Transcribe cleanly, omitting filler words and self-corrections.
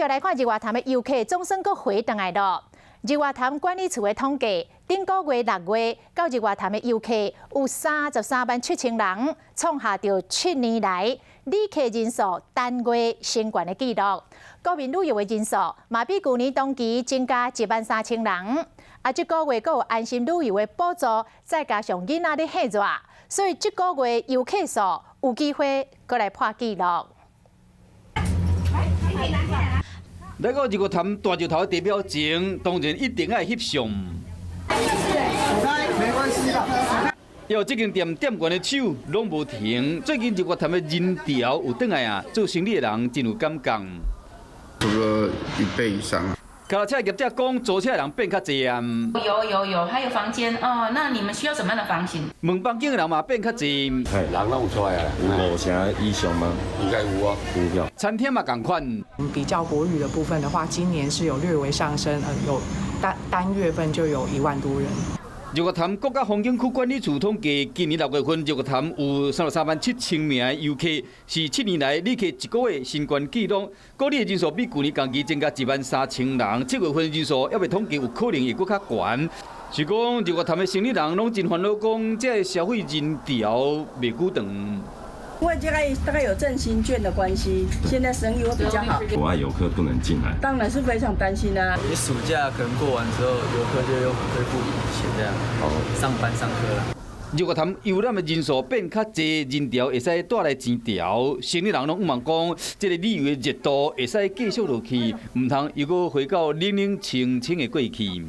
再来看日月潭的游客总算阁回转来了。日月潭管理处的统计，顶个月6月到日月潭的游客有33万7千人，创下着7年来旅客人数单月新高的纪录。国民旅游的人数嘛比去年同期增加1万3千人。这个月阁有安心旅游的补助，再加上囡仔的夏热，所以这个月游客数有机会阁来破纪录。来到日月潭大石头的地标前，当然一定要翕相。没关系的。要这间店店员的手拢无停，最近日月潭的人潮有转来啊，做生意的人真有感觉。差不多1倍以上。卡车业者讲，租车的人变较侪啊。有，还有房间哦。那你们需要什么样的房型？问房间的人嘛变较侪。人拢有出来啊，有啥意向吗？应该有啊，有。餐厅嘛同款。比较国旅的部分的话，今年是有略微上升，有单月份就有1万多人。日月潭国家风景区管理处统计，今年6月份日月潭有33万7千名的游客，是7年来旅客一个月新冠纪录。国旅的人数比去年同期增加1万3千人，7月份的人数还未统计，有可能会更较悬。是讲日月潭的生意人拢真烦恼，讲这消费人潮袂久长。因为大概有振兴券的关系，现在生意会比较好。国外游客不能进来，当然是非常担心啊。你暑假可能过完之后，游客就又恢复以前这样，上班上课了。日月潭游览的人数变较侪，人潮会使带来钱潮，生意人拢望讲，这个旅游的热度会使继续落去，唔通又搁回到冷冷清清的过去。